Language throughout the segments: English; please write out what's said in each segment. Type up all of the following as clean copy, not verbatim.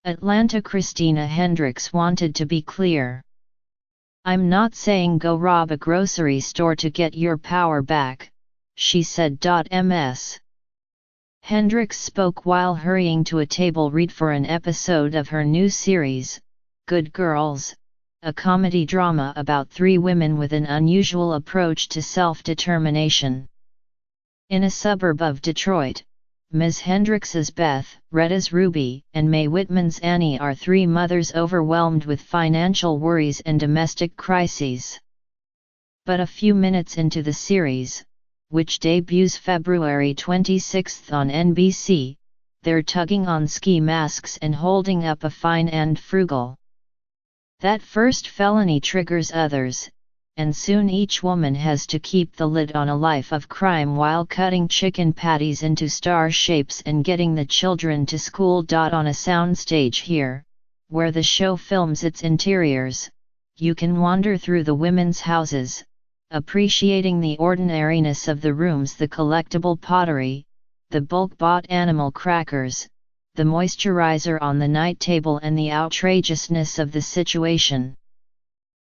Atlanta Christina Hendricks wanted to be clear. "I'm not saying go rob a grocery store to get your power back," she said. Ms. Hendricks spoke while hurrying to a table read for an episode of her new series, Good Girls, a comedy drama about three women with an unusual approach to self-determination. In a suburb of Detroit, Ms. Hendricks's Beth, Retta's Ruby, and Mae Whitman's Annie are three mothers overwhelmed with financial worries and domestic crises. But a few minutes into the series, which debuts February 26 on NBC, they're tugging on ski masks and holding up a fine and frugal. That first felony triggers others, and soon each woman has to keep the lid on a life of crime while cutting chicken patties into star shapes and getting the children to school. On a soundstage here, where the show films its interiors, you can wander through the women's houses, appreciating the ordinariness of the rooms, the collectible pottery, the bulk-bought animal crackers, the moisturizer on the night table, and the outrageousness of the situation.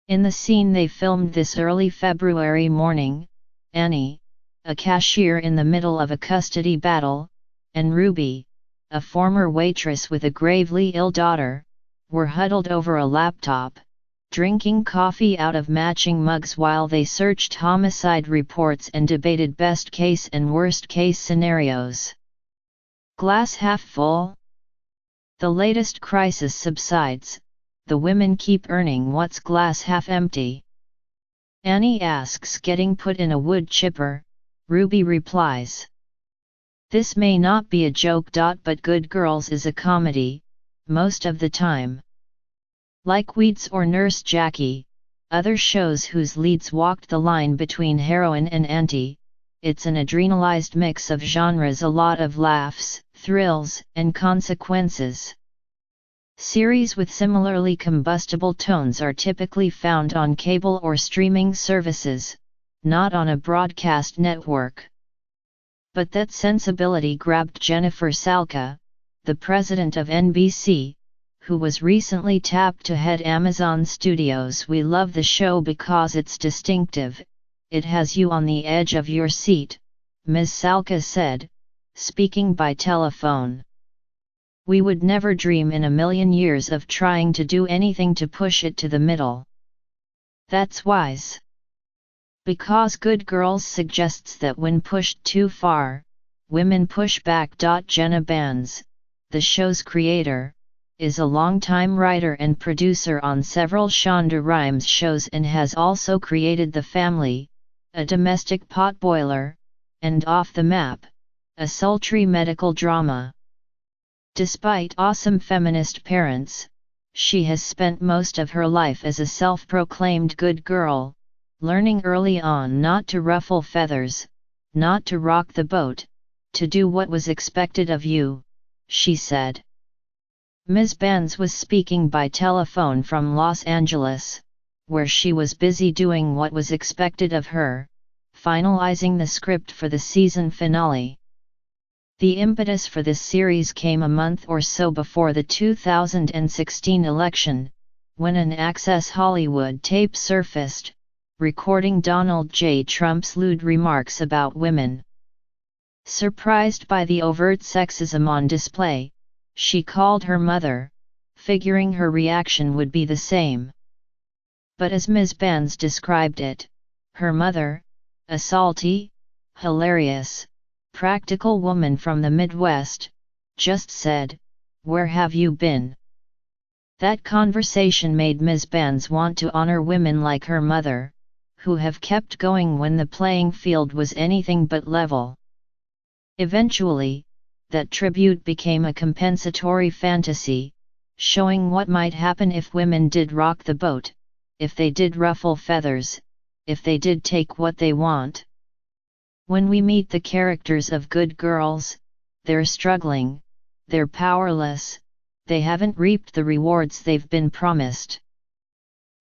In the scene they filmed this early February morning, Annie, a cashier in the middle of a custody battle, and Ruby, a former waitress with a gravely ill daughter, were huddled over a laptop, drinking coffee out of matching mugs while they searched homicide reports and debated best-case and worst-case scenarios. Glass half full? The latest crisis subsides. The women keep earning. What's glass half empty? Annie asks, getting put in a wood chipper. Ruby replies, "This may not be a joke. But Good Girls is a comedy, most of the time. Like Weeds or Nurse Jackie, other shows whose leads walked the line between heroine and anti, it's an adrenalized mix of genres, a lot of laughs, thrills, and consequences." Series with similarly combustible tones are typically found on cable or streaming services, not on a broadcast network. But that sensibility grabbed Jennifer Salka, the president of NBC, who was recently tapped to head Amazon Studios. "We love the show because it's distinctive, it has you on the edge of your seat," Ms. Salka said, speaking by telephone. "We would never dream in a million years of trying to do anything to push it to the middle. That's wise. Because Good Girls suggests that when pushed too far, women push back." Jenna Bans, the show's creator, is a longtime writer and producer on several Shonda Rhimes shows and has also created The Family, a domestic potboiler, and Off the Map, a sultry medical drama. Despite awesome feminist parents, she has spent most of her life as a self-proclaimed good girl, learning early on not to ruffle feathers, not to rock the boat, to do what was expected of you, she said. Ms. Bans was speaking by telephone from Los Angeles, where she was busy doing what was expected of her, finalizing the script for the season finale. The impetus for this series came a month or so before the 2016 election, when an Access Hollywood tape surfaced, recording Donald J. Trump's lewd remarks about women. Surprised by the overt sexism on display, she called her mother, figuring her reaction would be the same. But as Ms. Bans described it, her mother, a salty, hilarious, practical woman from the Midwest, just said, "Where have you been?" That conversation made Ms. Bans want to honor women like her mother, who have kept going when the playing field was anything but level. Eventually, that tribute became a compensatory fantasy, showing what might happen if women did rock the boat, if they did ruffle feathers, if they did take what they want. When we meet the characters of Good Girls, they're struggling, they're powerless, they haven't reaped the rewards they've been promised.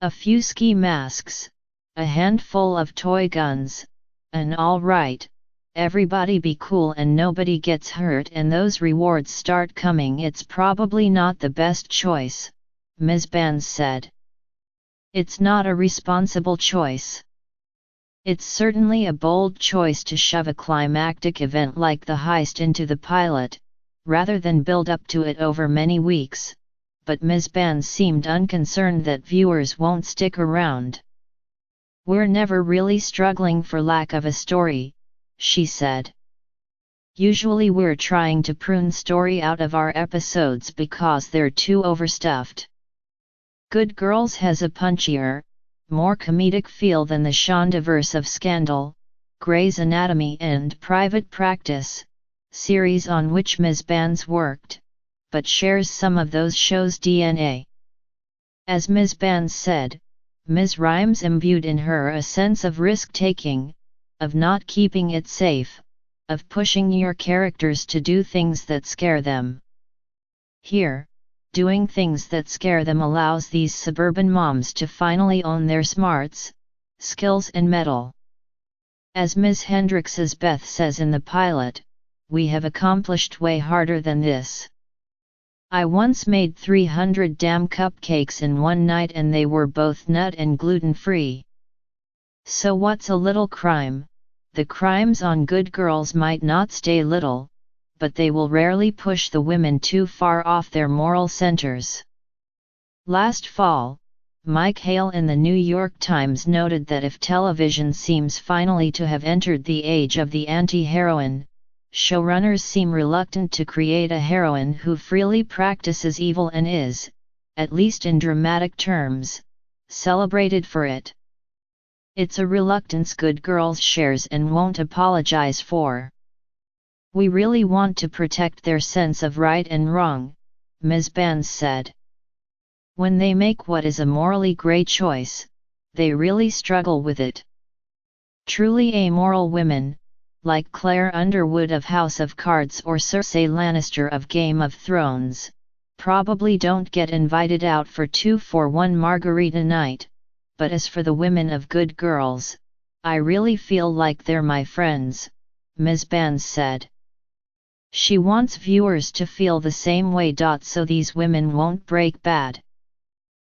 A few ski masks, a handful of toy guns, an all right, everybody be cool and nobody gets hurt and those rewards start coming. It's probably not the best choice, Ms. Banns said. It's not a responsible choice. It's certainly a bold choice to shove a climactic event like the heist into the pilot, rather than build up to it over many weeks, but Ms. Banns seemed unconcerned that viewers won't stick around. We're never really struggling for lack of a story, she said. Usually we're trying to prune story out of our episodes because they're too overstuffed. Good Girls has a punchier, more comedic feel than the Shondaverse of Scandal, Grey's Anatomy and Private Practice, series on which Ms. Banns worked, but shares some of those shows' DNA. As Ms. Banns said, Ms. Rhimes imbued in her a sense of risk-taking, of not keeping it safe, of pushing your characters to do things that scare them. Here, doing things that scare them allows these suburban moms to finally own their smarts, skills and mettle. As Ms. Hendricks's Beth says in the pilot, we have accomplished way harder than this. I once made 300 damn cupcakes in one night and they were both nut and gluten-free. So what's a little crime? The crimes on Good Girls might not stay little, but they will rarely push the women too far off their moral centers. Last fall, Mike Hale in the New York Times noted that if television seems finally to have entered the age of the anti-heroine, showrunners seem reluctant to create a heroine who freely practices evil and is, at least in dramatic terms, celebrated for it. It's a reluctance Good Girls shares and won't apologize for. We really want to protect their sense of right and wrong, Ms. Banns said. When they make what is a morally gray choice, they really struggle with it. Truly amoral women, like Claire Underwood of House of Cards or Cersei Lannister of Game of Thrones, probably don't get invited out for 2-for-1 margarita night, but as for the women of Good Girls, I really feel like they're my friends, Ms. Banns said. She wants viewers to feel the same way. So these women won't break bad.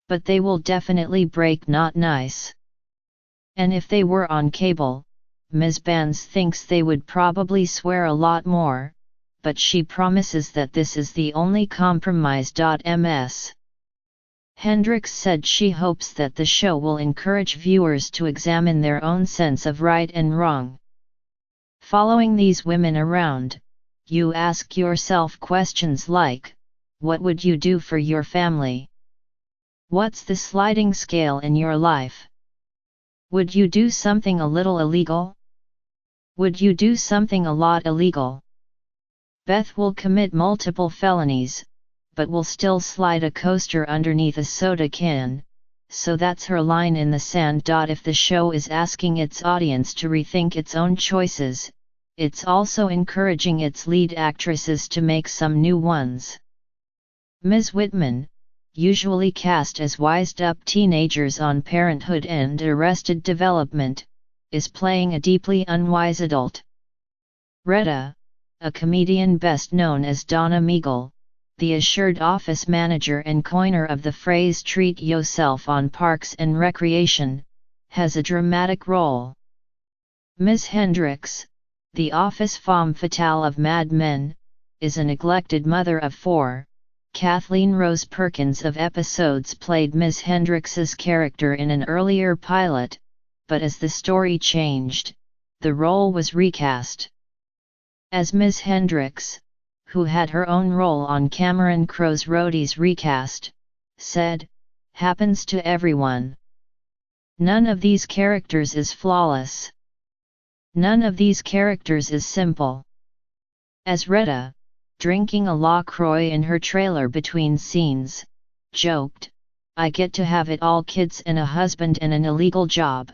But they will definitely break not nice. And if they were on cable, Ms. Banns thinks they would probably swear a lot more, but she promises that this is the only compromise. Ms. Hendricks said she hopes that the show will encourage viewers to examine their own sense of right and wrong. Following these women around, you ask yourself questions like, what would you do for your family? What's the sliding scale in your life? Would you do something a little illegal? Would you do something a lot illegal? Beth will commit multiple felonies, but will still slide a coaster underneath a soda can, so that's her line in the sand. If the show is asking its audience to rethink its own choices, it's also encouraging its lead actresses to make some new ones. Ms. Whitman, usually cast as wised-up teenagers on Parenthood and Arrested Development, is playing a deeply unwise adult. Retta, a comedian best known as Donna Meagle, the assured office manager and coiner of the phrase "treat yourself" on Parks and Recreation, has a dramatic role. Ms. Hendricks, the office femme fatale of Mad Men, is a neglected mother of 4. Kathleen Rose Perkins of Episodes played Ms. Hendricks's character in an earlier pilot, but as the story changed, the role was recast. As Ms. Hendricks, who had her own role on Cameron Crowe's Roadies recast, said, happens to everyone. None of these characters is flawless. None of these characters is simple. As Retta, drinking a LaCroix in her trailer between scenes, joked, I get to have it all: kids and a husband and an illegal job.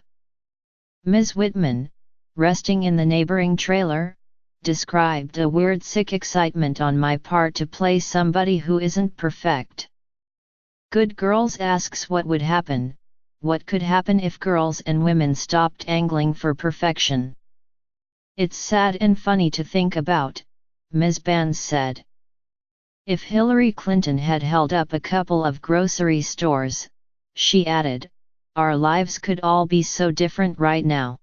Ms. Whitman, resting in the neighboring trailer, described a weird sick excitement on my part to play somebody who isn't perfect. Good Girls asks what would happen, what could happen if girls and women stopped angling for perfection. It's sad and funny to think about, Ms. Banns said. If Hillary Clinton had held up a couple of grocery stores, she added, our lives could all be so different right now.